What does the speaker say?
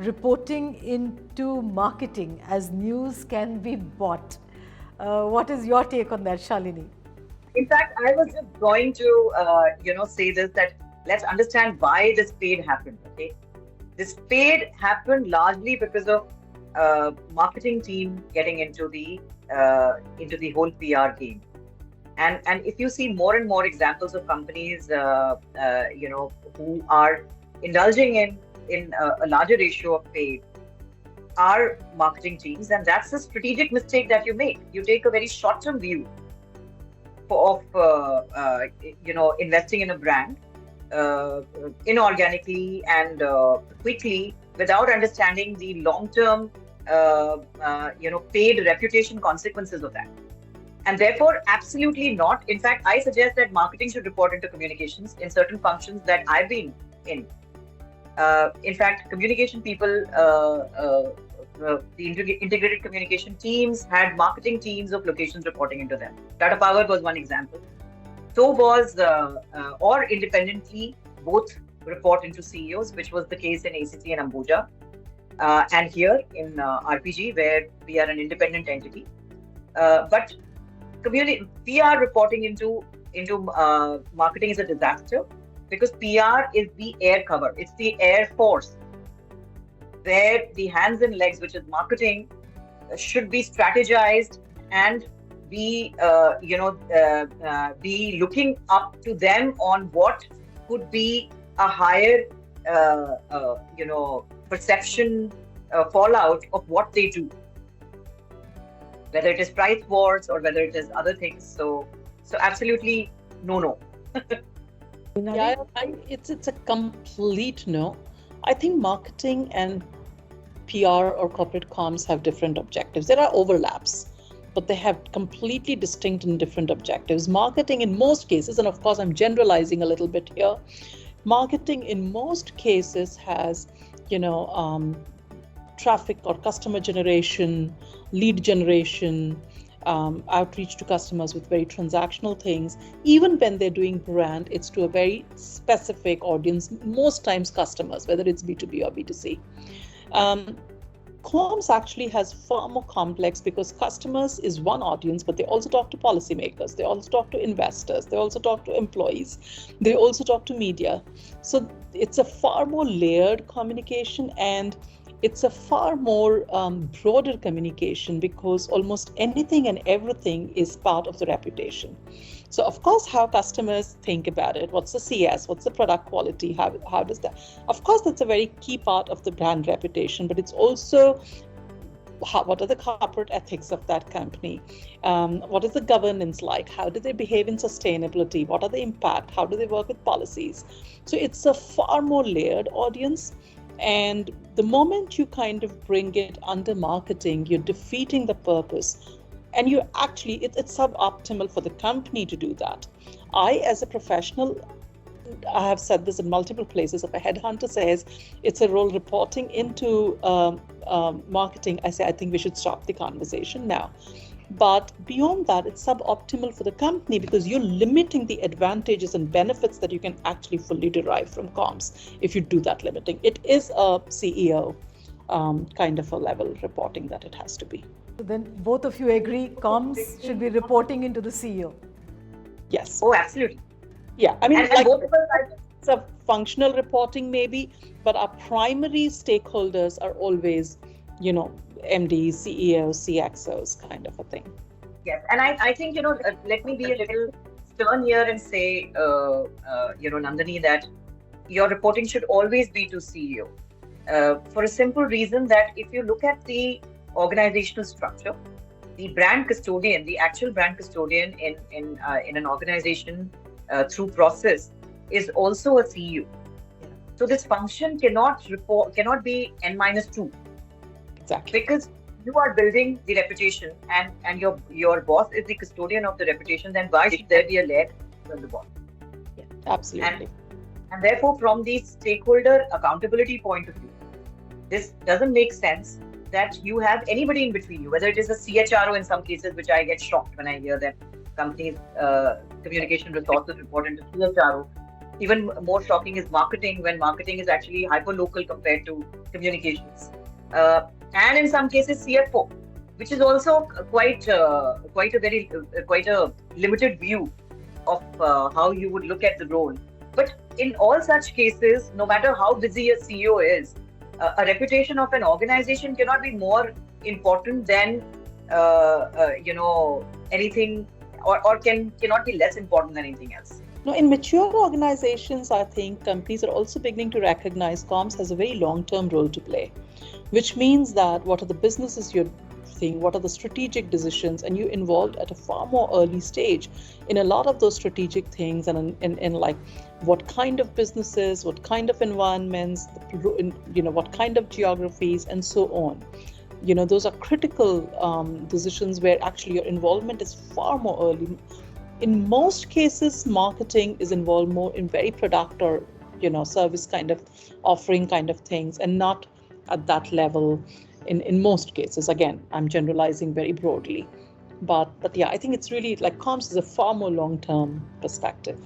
reporting into marketing as news can be bought. What is your take on that, Shalini? In fact, I was just going to, say this, that let's understand why this fade happened. Okay, this fade happened largely because of marketing team getting into the whole PR game. And if you see more and more examples of companies, who are indulging in a larger ratio of paid, are marketing teams, and that's a strategic mistake that you make. You take a very short-term view of investing in a brand inorganically and quickly without understanding the long-term paid reputation consequences of that. And therefore, absolutely not. In fact, I suggest that marketing should report into communications in certain functions that I've been in. In fact, communication people, the integrated communication teams had marketing teams of locations reporting into them. Tata Power was one example. So was, or independently, both report into CEOs, which was the case in ACC and Ambuja. And here in RPG, where we are an independent entity. But PR reporting into marketing is a disaster, because PR is the air cover. It's the air force where the hands and legs, which is marketing, should be strategized and be looking up to them on what could be a higher perception fallout of what they do, whether it is price wars or whether it is other things. So absolutely no. Yeah, it's a complete no. I think marketing and PR or corporate comms have different objectives. There are overlaps, but they have completely distinct and different objectives. Marketing in most cases, and of course I'm generalizing a little bit here, marketing in most cases has, traffic or customer generation, lead generation, outreach to customers with very transactional things. Even when they're doing brand, it's to a very specific audience, most times customers, whether it's B2B or B2C. Comms actually has far more complex, because customers is one audience, but they also talk to policymakers, they also talk to investors, they also talk to employees, they also talk to media. So it's a far more layered communication, and it's a far more broader communication, because almost anything and everything is part of the reputation. So of course, how customers think about it, what's the CS, what's the product quality, how does that, of course, that's a very key part of the brand reputation, but it's also what are the corporate ethics of that company? What is the governance like? How do they behave in sustainability? What are the impact? How do they work with policies? So it's a far more layered audience. And the moment you kind of bring it under marketing, you're defeating the purpose. And you actually, it's suboptimal for the company to do that. I, as a professional, I have said this in multiple places. If a headhunter says it's a role reporting into marketing, I say, I think we should stop the conversation now. But beyond that, it's suboptimal for the company, because you're limiting the advantages and benefits that you can actually fully derive from comms if you do that limiting. It is a CEO kind of a level reporting that it has to be. So then both of you agree comms should be reporting into the CEO? Yes. Oh, absolutely. Yeah, I mean, and both of us, it's a functional reporting maybe, but our primary stakeholders are always, MDs, CEOs, CXOs kind of a thing. Yes, and I think, let me be a little stern here and say, Nandini, that your reporting should always be to CEO. For a simple reason that if you look at the organizational structure, the brand custodian, the actual brand custodian in an organization through process is also a CEO. So this function cannot be N-2. Exactly. Because you are building the reputation, and your boss is the custodian of the reputation, then why should there be a leg from the boss? Yeah, absolutely. And therefore, from the stakeholder accountability point of view, this doesn't make sense that you have anybody in between you, whether it is a CHRO in some cases, which I get shocked when I hear that companies' communication resources report into CHRO. Even more shocking is marketing, when marketing is actually hyper-local compared to communications. And in some cases, CFO, which is also quite a limited view of how you would look at the role. But in all such cases, no matter how busy a CEO is, a reputation of an organization cannot be more important than anything, or cannot be less important than anything else. Now, in mature organizations, I think companies are also beginning to recognize comms has a very long-term role to play, which means that what are the businesses you're seeing, what are the strategic decisions, and you're involved at a far more early stage in a lot of those strategic things, and in like what kind of businesses, what kind of environments, what kind of geographies, and so on. Those are critical decisions where actually your involvement is far more early. In most cases, marketing is involved more in very product or service kind of offering kind of things, and not at that level in most cases. Again, I'm generalizing very broadly, but yeah, I think it's really like comms is a far more long-term perspective.